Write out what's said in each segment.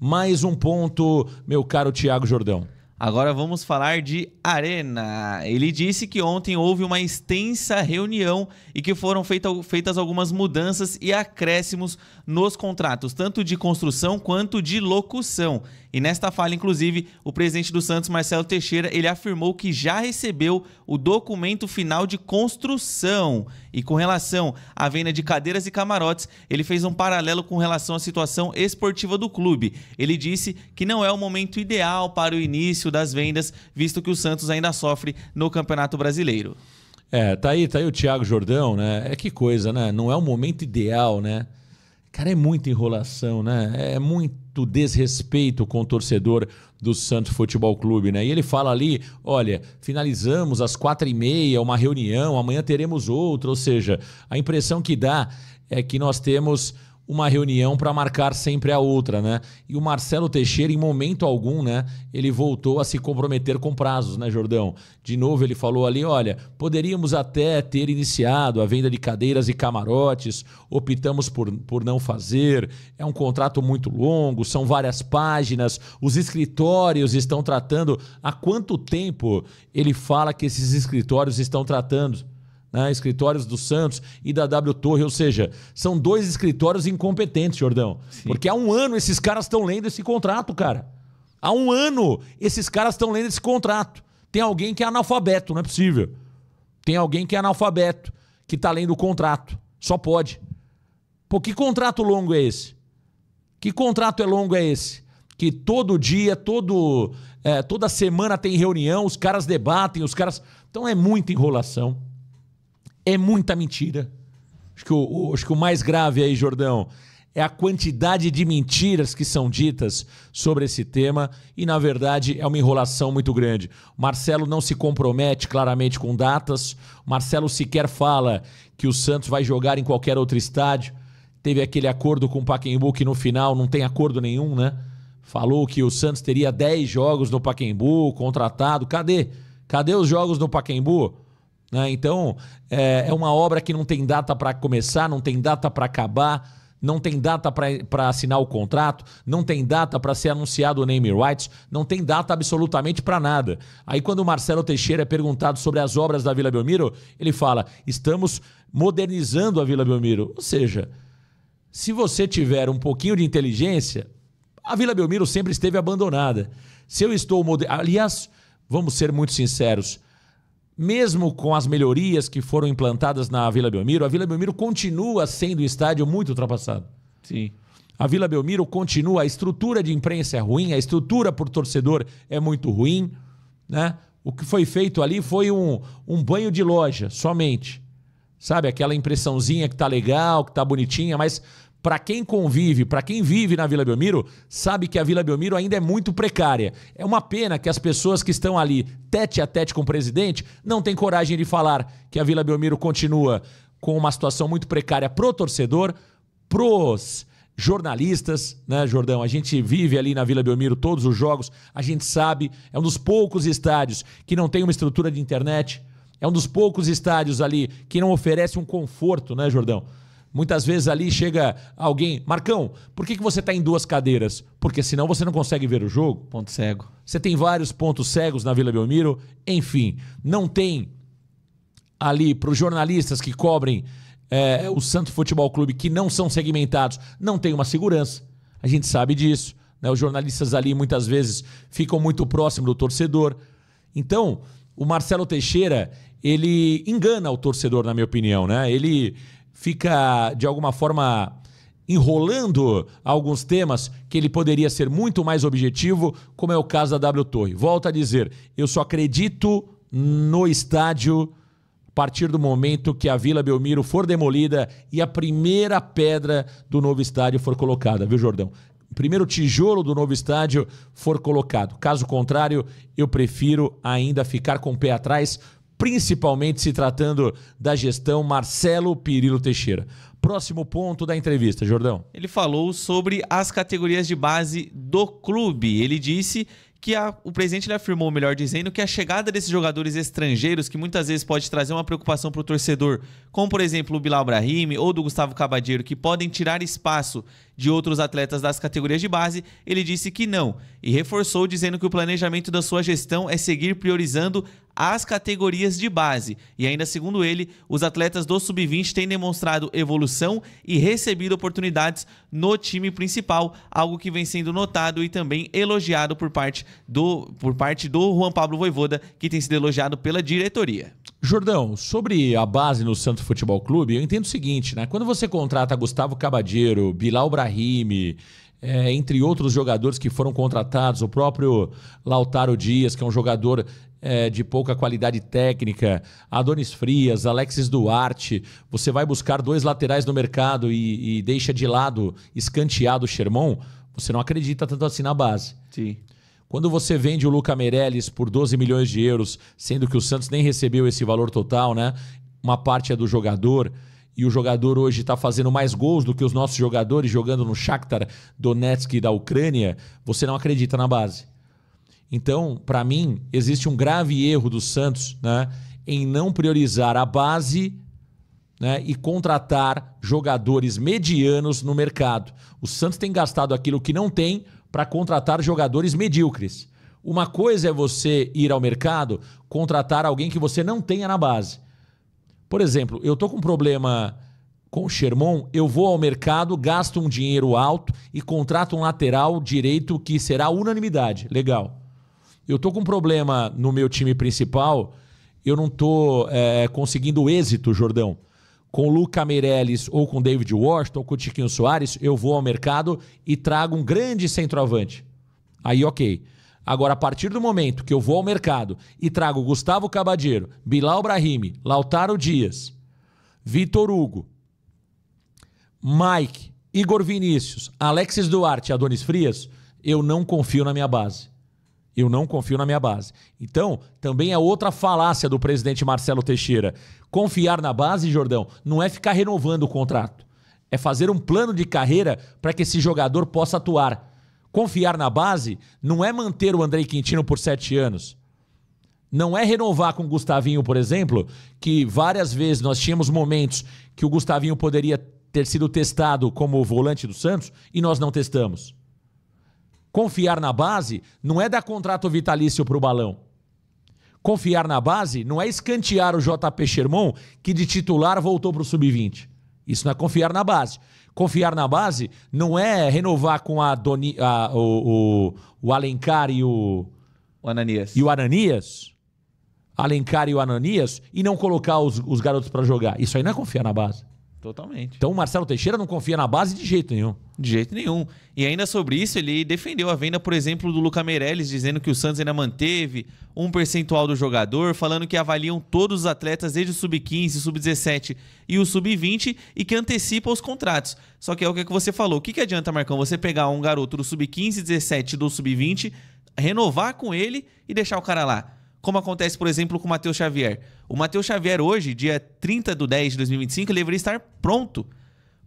Mais um ponto, meu caro Thiago Jordão. Agora vamos falar de Arena. Ele disse que ontem houve uma extensa reunião e que foram feitas algumas mudanças e acréscimos nos contratos, tanto de construção quanto de locução. E nesta fala, inclusive, o presidente do Santos, Marcelo Teixeira, ele afirmou que já recebeu o documento final de construção. E com relação à venda de cadeiras e camarotes, ele fez um paralelo com relação à situação esportiva do clube. Ele disse que não é o momento ideal para o início das vendas, visto que o Santos ainda sofre no Campeonato Brasileiro. Tá aí o Thiago Jordão, né? Que coisa, né? Não é o momento ideal, né? Cara, é muita enrolação, né? É muito desrespeito com o torcedor do Santos Futebol Clube, né? E ele fala ali, olha, finalizamos às 4h30, uma reunião, amanhã teremos outra, ou seja, a impressão que dá é que nós temos uma reunião para marcar sempre a outra, né? E o Marcelo Teixeira, em momento algum, né, ele voltou a se comprometer com prazos, né, Jordão? De novo ele falou ali, olha, poderíamos até ter iniciado a venda de cadeiras e camarotes, optamos por não fazer, é um contrato muito longo, são várias páginas, os escritórios estão tratando. Há quanto tempo ele fala que esses escritórios estão tratando? Né, escritórios do Santos e da W Torre, ou seja, são dois escritórios incompetentes, Jordão. Sim. Porque há um ano esses caras estão lendo esse contrato, cara. Há um ano esses caras estão lendo esse contrato. Tem alguém que é analfabeto, não é possível. Tem alguém que é analfabeto, que está lendo o contrato. Só pode. Pô, que contrato longo é esse? Que contrato longo é esse? Que todo dia, toda semana tem reunião, os caras debatem, os caras... Então é muita enrolação. É muita mentira. Acho que o mais grave aí, Jordão, é a quantidade de mentiras que são ditas sobre esse tema e, na verdade, é uma enrolação muito grande. O Marcelo não se compromete claramente com datas. O Marcelo sequer fala que o Santos vai jogar em qualquer outro estádio. Teve aquele acordo com o Pacaembu que no final não tem acordo nenhum, né? Falou que o Santos teria 10 jogos no Pacaembu, contratado. Cadê? Cadê os jogos no Pacaembu? Então, é uma obra que não tem data para começar, não tem data para acabar, não tem data para assinar o contrato, não tem data para ser anunciado o name rights, não tem data absolutamente para nada. Aí quando o Marcelo Teixeira é perguntado sobre as obras da Vila Belmiro, ele fala, estamos modernizando a Vila Belmiro. Ou seja, se você tiver um pouquinho de inteligência, a Vila Belmiro sempre esteve abandonada. Se eu estou... Aliás, vamos ser muito sinceros, mesmo com as melhorias que foram implantadas na Vila Belmiro, a Vila Belmiro continua sendo um estádio muito ultrapassado. Sim. A Vila Belmiro continua, a estrutura de imprensa é ruim, a estrutura por torcedor é muito ruim, né? O que foi feito ali foi um banho de loja, somente. Sabe, aquela impressãozinha que tá legal, que tá bonitinha, mas para quem convive, para quem vive na Vila Belmiro, sabe que a Vila Belmiro ainda é muito precária. É uma pena que as pessoas que estão ali tete a tete com o presidente não têm coragem de falar que a Vila Belmiro continua com uma situação muito precária pro torcedor, pros jornalistas, né, Jordão? A gente vive ali na Vila Belmiro todos os jogos, a gente sabe, é um dos poucos estádios que não tem uma estrutura de internet, é um dos poucos estádios ali que não oferece um conforto, né, Jordão? Muitas vezes ali chega alguém, Marcão, por que você está em 2 cadeiras? Porque senão você não consegue ver o jogo. Ponto cego. Você tem vários pontos cegos na Vila Belmiro. Enfim, não tem ali para os jornalistas que cobrem o Santos Futebol Clube, que não são segmentados, não tem uma segurança. A gente sabe disso, né? Os jornalistas ali muitas vezes ficam muito próximos do torcedor. Então, o Marcelo Teixeira, ele engana o torcedor, na minha opinião, né? Ele fica, de alguma forma, enrolando alguns temas que ele poderia ser muito mais objetivo, como é o caso da W Torre. Volto a dizer, eu só acredito no estádio a partir do momento que a Vila Belmiro for demolida e a primeira pedra do novo estádio for colocada, viu, Jordão? O primeiro tijolo do novo estádio for colocado. Caso contrário, eu prefiro ainda ficar com o pé atrás, principalmente se tratando da gestão Marcelo Pirillo Teixeira. Próximo ponto da entrevista, Jordão. Ele falou sobre as categorias de base do clube. Ele disse que o presidente ele afirmou, melhor dizendo, que a chegada desses jogadores estrangeiros, que muitas vezes pode trazer uma preocupação para o torcedor, como por exemplo o Bilal Brahimi ou do Gustavo Cabadeiro, que podem tirar espaço de outros atletas das categorias de base, ele disse que não, e reforçou dizendo que o planejamento da sua gestão é seguir priorizando as categorias de base. E ainda segundo ele, os atletas do Sub-20 têm demonstrado evolução e recebido oportunidades no time principal, algo que vem sendo notado e também elogiado por parte do Juan Pablo Vojvoda, que tem sido elogiado pela diretoria. Jordão, sobre a base no Santos Futebol Clube, eu entendo o seguinte, né? Quando você contrata Gustavo Cabadeiro, Bilal Brahimi, entre outros jogadores que foram contratados, o próprio Lautaro Dias, que é um jogador de pouca qualidade técnica, Adonis Frias, Alexis Duarte, você vai buscar 2 laterais no mercado e deixa de lado, escanteado o Sherman, você não acredita tanto assim na base. Sim. Quando você vende o Luca Meirelles por 12 milhões de euros, sendo que o Santos nem recebeu esse valor total, né? Uma parte é do jogador, e o jogador hoje está fazendo mais gols do que os nossos jogadores jogando no Shakhtar Donetsk da Ucrânia, você não acredita na base. Então, para mim, existe um grave erro do Santos, né, em não priorizar a base, né, e contratar jogadores medianos no mercado. O Santos tem gastado aquilo que não tem para contratar jogadores medíocres. Uma coisa é você ir ao mercado, contratar alguém que você não tenha na base. Por exemplo, eu estou com um problema com o Sherman, eu vou ao mercado, gasto um dinheiro alto e contrato um lateral direito que será unanimidade. Legal. Eu estou com um problema no meu time principal, eu não estou conseguindo êxito, Jordão. Com o Luca Meirelles ou com o David Washington ou com o Tiquinho Soares, eu vou ao mercado e trago um grande centroavante. Aí ok. Agora, a partir do momento que eu vou ao mercado e trago Gustavo Cabadeiro, Bilal Brahimi, Lautaro Dias, Vitor Hugo, Mike, Igor Vinícius, Alexis Duarte e Adonis Frias, eu não confio na minha base. Eu não confio na minha base. Então, também é outra falácia do presidente Marcelo Teixeira. Confiar na base, Jordão, não é ficar renovando o contrato. É fazer um plano de carreira para que esse jogador possa atuar. Confiar na base não é manter o Andrei Quintino por 7 anos. Não é renovar com o Gustavinho, por exemplo, que várias vezes nós tínhamos momentos que o Gustavinho poderia ter sido testado como volante do Santos e nós não testamos. Confiar na base não é dar contrato vitalício para o Balão. Confiar na base não é escantear o JP Sherman, que de titular voltou para o Sub-20. Isso não é confiar na base. Confiar na base não é renovar com o Alencar e o Ananias. E o Ananias. Alencar e o Ananias e não colocar os garotos para jogar. Isso aí não é confiar na base. Totalmente. Então o Marcelo Teixeira não confia na base de jeito nenhum. De jeito nenhum. E ainda sobre isso, ele defendeu a venda, por exemplo, do Luca Meirelles, dizendo que o Santos ainda manteve um percentual do jogador, falando que avaliam todos os atletas desde o Sub-15, Sub-17 e o Sub-20 e que antecipa os contratos. Só que é o que você falou. O que adianta, Marcão, você pegar um garoto do Sub-15, 17 do Sub-20, renovar com ele e deixar o cara lá? Como acontece, por exemplo, com o Matheus Xavier. O Matheus Xavier hoje, dia 30/10/2025, ele deveria estar pronto.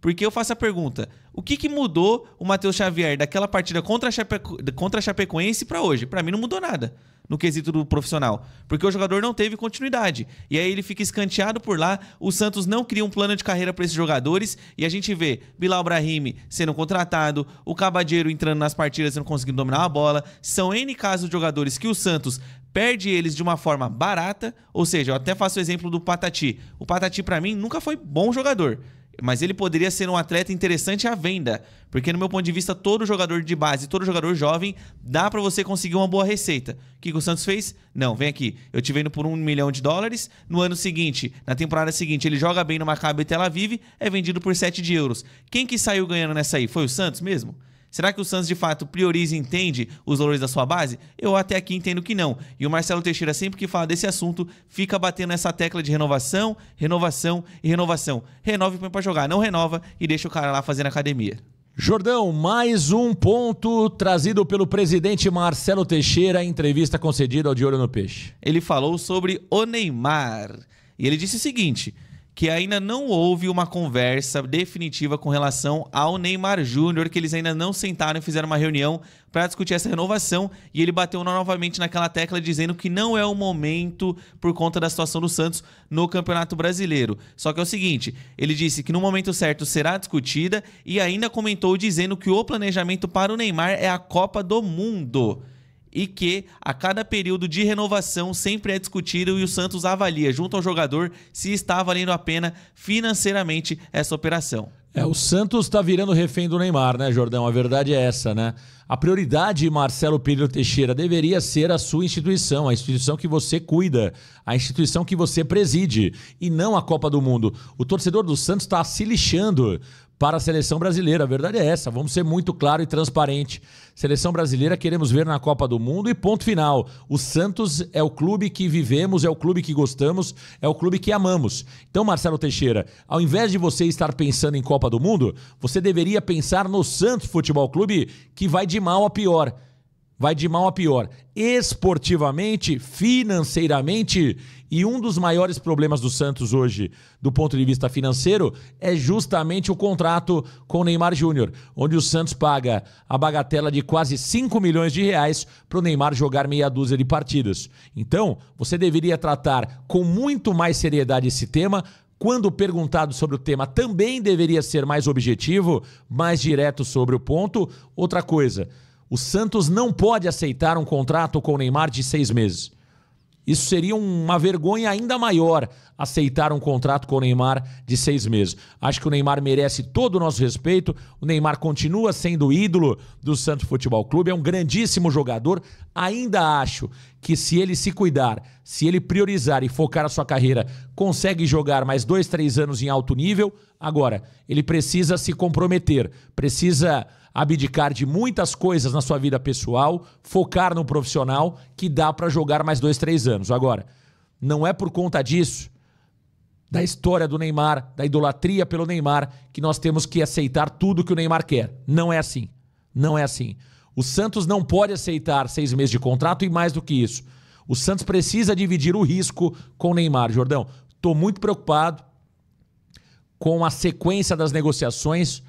Porque eu faço a pergunta, o que mudou o Matheus Xavier daquela partida contra a Chapecoense para hoje? Para mim não mudou nada no quesito do profissional. Porque o jogador não teve continuidade. E aí ele fica escanteado por lá, o Santos não cria um plano de carreira para esses jogadores e a gente vê Bilal Brahimi sendo contratado, o Cabadeiro entrando nas partidas e não conseguindo dominar a bola. São N casos de jogadores que o Santos perde eles de uma forma barata, ou seja, eu até faço o exemplo do Patati. O Patati, para mim, nunca foi bom jogador, mas ele poderia ser um atleta interessante à venda, porque no meu ponto de vista, todo jogador de base, todo jogador jovem, dá para você conseguir uma boa receita. O que o Santos fez? Não, vem aqui, eu te vendo por $1 milhão, no ano seguinte, na temporada seguinte, ele joga bem no Maccabi Tel Aviv, é vendido por 7 euros. Quem que saiu ganhando nessa aí? Foi o Santos mesmo? Será que o Santos de fato prioriza e entende os valores da sua base? Eu até aqui entendo que não. E o Marcelo Teixeira, sempre que fala desse assunto, fica batendo essa tecla de renovação, renovação e renovação. Renova e põe pra jogar, não renova e deixa o cara lá fazendo academia. Jordão, mais um ponto trazido pelo presidente Marcelo Teixeira em entrevista concedida ao De Olho no Peixe. Ele falou sobre o Neymar. E ele disse o seguinte, que ainda não houve uma conversa definitiva com relação ao Neymar Júnior, que eles ainda não sentaram e fizeram uma reunião para discutir essa renovação, e ele bateu novamente naquela tecla dizendo que não é o momento por conta da situação do Santos no Campeonato Brasileiro. Só que é o seguinte, ele disse que no momento certo será discutida e ainda comentou dizendo que o planejamento para o Neymar é a Copa do Mundo. E que a cada período de renovação sempre é discutido e o Santos avalia junto ao jogador se está valendo a pena financeiramente essa operação. O Santos está virando refém do Neymar, né, Jordão? A verdade é essa, né? A prioridade, Marcelo Pedro Teixeira, deveria ser a sua instituição, a instituição que você cuida, a instituição que você preside, e não a Copa do Mundo. O torcedor do Santos está se lixando para a seleção brasileira. A verdade é essa, vamos ser muito claro e transparente. Seleção brasileira queremos ver na Copa do Mundo e ponto final. O Santos é o clube que vivemos, é o clube que gostamos, é o clube que amamos. Então, Marcelo Teixeira, ao invés de você estar pensando em Copa do Mundo, você deveria pensar no Santos Futebol Clube, que vai de mal a pior. Vai de mal a pior. Esportivamente, financeiramente, e um dos maiores problemas do Santos hoje, do ponto de vista financeiro, é justamente o contrato com o Neymar Júnior, onde o Santos paga a bagatela de quase 5 milhões de reais para o Neymar jogar meia dúzia de partidas. Então, você deveria tratar com muito mais seriedade esse tema. Quando perguntado sobre o tema, também deveria ser mais objetivo, mais direto sobre o ponto. Outra coisa, o Santos não pode aceitar um contrato com o Neymar de 6 meses. Isso seria uma vergonha ainda maior, aceitar um contrato com o Neymar de 6 meses. Acho que o Neymar merece todo o nosso respeito. O Neymar continua sendo o ídolo do Santos Futebol Clube. É um grandíssimo jogador. Ainda acho que se ele se cuidar, se ele priorizar e focar a sua carreira, consegue jogar mais 2, 3 anos em alto nível. Agora, ele precisa se comprometer, precisa abdicar de muitas coisas na sua vida pessoal, focar no profissional, que dá para jogar mais 2, 3 anos. Agora, não é por conta disso, da história do Neymar, da idolatria pelo Neymar, que nós temos que aceitar tudo que o Neymar quer. Não é assim. Não é assim. O Santos não pode aceitar 6 meses de contrato e mais do que isso. O Santos precisa dividir o risco com o Neymar. Jordão, estou muito preocupado com a sequência das negociações.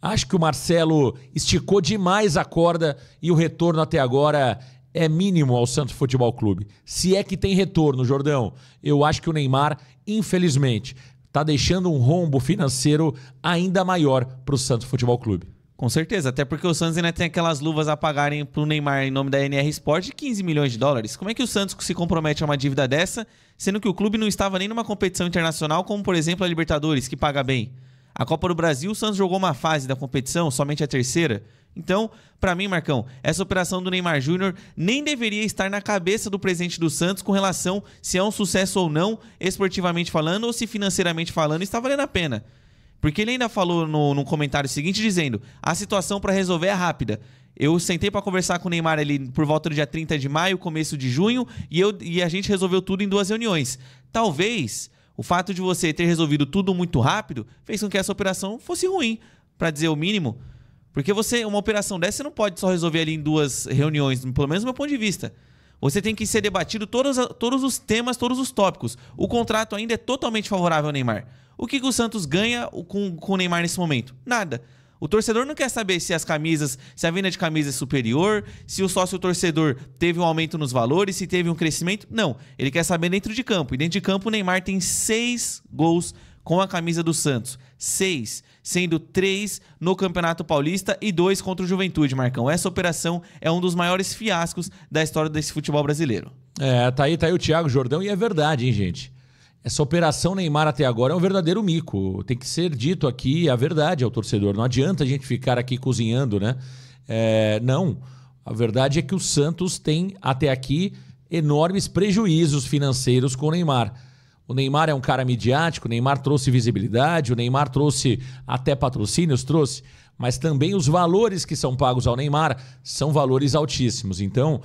Acho que o Marcelo esticou demais a corda e o retorno até agora é mínimo ao Santos Futebol Clube. Se é que tem retorno, Jordão, eu acho que o Neymar, infelizmente, está deixando um rombo financeiro ainda maior para o Santos Futebol Clube. Com certeza, até porque o Santos ainda tem aquelas luvas a pagarem para o Neymar em nome da NR Sport de 15 milhões de dólares. Como é que o Santos se compromete a uma dívida dessa, sendo que o clube não estava nem numa competição internacional, como por exemplo a Libertadores, que paga bem? A Copa do Brasil, o Santos jogou uma fase da competição, somente a terceira. Então, para mim, Marcão, essa operação do Neymar Júnior nem deveria estar na cabeça do presidente do Santos com relação se é um sucesso ou não, esportivamente falando, ou se financeiramente falando, está valendo a pena. Porque ele ainda falou no comentário seguinte dizendo: a situação para resolver é rápida. Eu sentei para conversar com o Neymar ali por volta do dia 30 de maio, começo de junho, e a gente resolveu tudo em 2 reuniões. Talvez o fato de você ter resolvido tudo muito rápido fez com que essa operação fosse ruim, para dizer o mínimo. Porque uma operação dessa você não pode só resolver ali em 2 reuniões, pelo menos do meu ponto de vista. Você tem que ser debatido todos os temas, todos os tópicos. O contrato ainda é totalmente favorável ao Neymar. O que o Santos ganha com o Neymar nesse momento? Nada. O torcedor não quer saber se a venda de camisa é superior, se o sócio torcedor teve um aumento nos valores, se teve um crescimento. Não, ele quer saber dentro de campo. E dentro de campo o Neymar tem 6 gols com a camisa do Santos. 6, sendo 3 no Campeonato Paulista e 2 contra o Juventude, Marcão. Essa operação é um dos maiores fiascos da história desse futebol brasileiro. Tá aí o Thiago Jordão, e é verdade, hein, gente? Essa operação Neymar até agora é um verdadeiro mico. Tem que ser dito aqui a verdade ao torcedor. Não adianta a gente ficar aqui cozinhando, né? Não. A verdade é que o Santos tem até aqui enormes prejuízos financeiros com o Neymar. O Neymar é um cara midiático, o Neymar trouxe visibilidade, o Neymar trouxe até patrocínios, mas também os valores que são pagos ao Neymar são valores altíssimos. Então,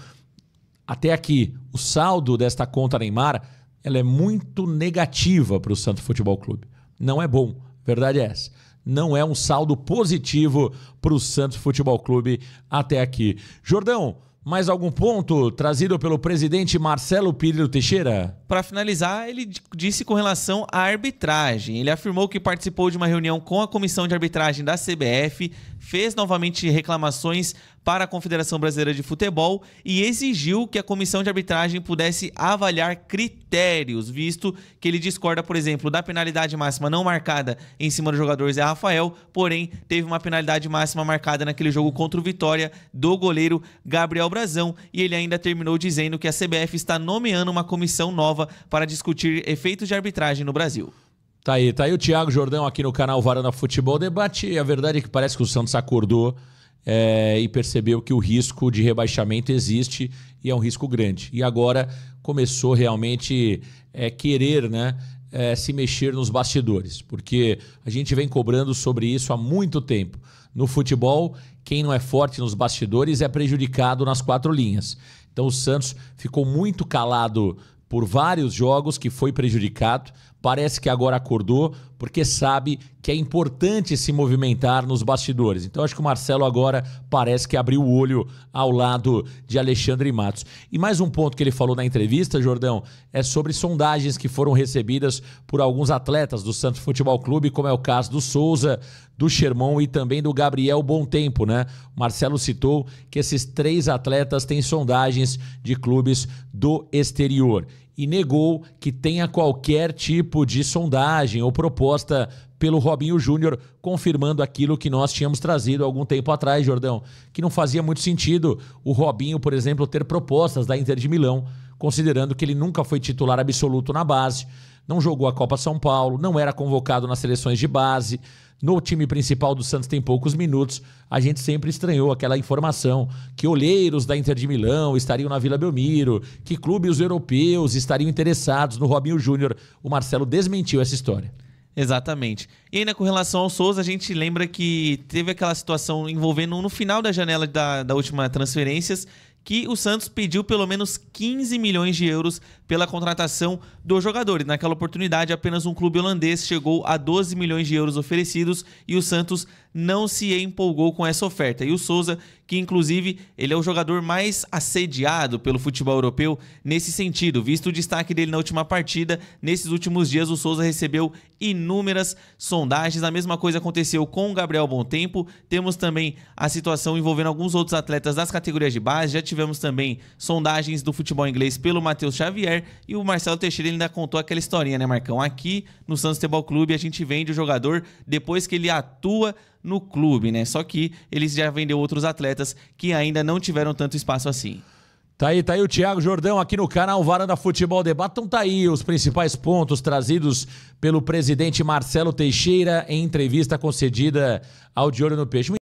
até aqui, o saldo desta conta Neymar, ela é muito negativa para o Santos Futebol Clube. Não é bom, verdade é essa. Não é um saldo positivo para o Santos Futebol Clube até aqui. Jordão, Mais algum ponto trazido pelo presidente Marcelo Pirillo Teixeira? Para finalizar, ele disse com relação à arbitragem. Ele afirmou que participou de uma reunião com a comissão de arbitragem da CBF, fez novamente reclamações para a Confederação Brasileira de Futebol e exigiu que a comissão de arbitragem pudesse avaliar critérios, visto que ele discorda, por exemplo, da penalidade máxima não marcada em cima do jogador Zé Rafael, porém teve uma penalidade máxima marcada naquele jogo contra o Vitória do goleiro Gabriel Brazão, e ele ainda terminou dizendo que a CBF está nomeando uma comissão nova para discutir efeitos de arbitragem no Brasil. Tá aí o Thiago Jordão aqui no canal Varanda Futebol Debate, e a verdade é que parece que o Santos acordou e percebeu que o risco de rebaixamento existe e é um risco grande. E agora começou realmente querer, né, se mexer nos bastidores, porque a gente vem cobrando sobre isso há muito tempo. No futebol, quem não é forte nos bastidores é prejudicado nas 4 linhas. Então o Santos ficou muito calado por vários jogos, que foi prejudicado. Parece que agora acordou, porque sabe que é importante se movimentar nos bastidores. Então acho que o Marcelo agora parece que abriu o olho ao lado de Alexandre Matos. E mais um ponto que ele falou na entrevista, Jordão, é sobre sondagens que foram recebidas por alguns atletas do Santos Futebol Clube, como é o caso do Souza, do Sherman e também do Gabriel Bom Tempo, né? O Marcelo citou que esses 3 atletas têm sondagens de clubes do exterior e negou que tenha qualquer tipo de sondagem ou proposta pelo Robinho Júnior, confirmando aquilo que nós tínhamos trazido há algum tempo atrás, Jordão, que não fazia muito sentido o Robinho, por exemplo, ter propostas da Inter de Milão, considerando que ele nunca foi titular absoluto na base, não jogou a Copa São Paulo, não era convocado nas seleções de base. No time principal do Santos tem poucos minutos. A gente sempre estranhou aquela informação que olheiros da Inter de Milão estariam na Vila Belmiro, que clubes europeus estariam interessados no Robinho Júnior. O Marcelo desmentiu essa história. Exatamente. E ainda com relação ao Souza, a gente lembra que teve aquela situação envolvendo no final da janela da última transferências, que o Santos pediu pelo menos 15 milhões de euros pela contratação do jogador. E naquela oportunidade, apenas um clube holandês chegou a 12 milhões de euros oferecidos e o Santos não se empolgou com essa oferta. E o Souza, que inclusive ele é o jogador mais assediado pelo futebol europeu nesse sentido, visto o destaque dele na última partida. Nesses últimos dias o Souza recebeu inúmeras sondagens. A mesma coisa aconteceu com o Gabriel Bom Tempo. Temos também a situação envolvendo alguns outros atletas das categorias de base. Já tivemos também sondagens do futebol inglês pelo Matheus Xavier, e o Marcelo Teixeira ainda contou aquela historinha, né, Marcão? Aqui no Santos Futebol Clube a gente vende o jogador depois que ele atua no clube, né? Só que eles já vendeu outros atletas que ainda não tiveram tanto espaço assim. Tá aí o Thiago Jordão aqui no canal Varanda Futebol Debate. Então tá aí os principais pontos trazidos pelo presidente Marcelo Teixeira em entrevista concedida ao De Olho no Peixe.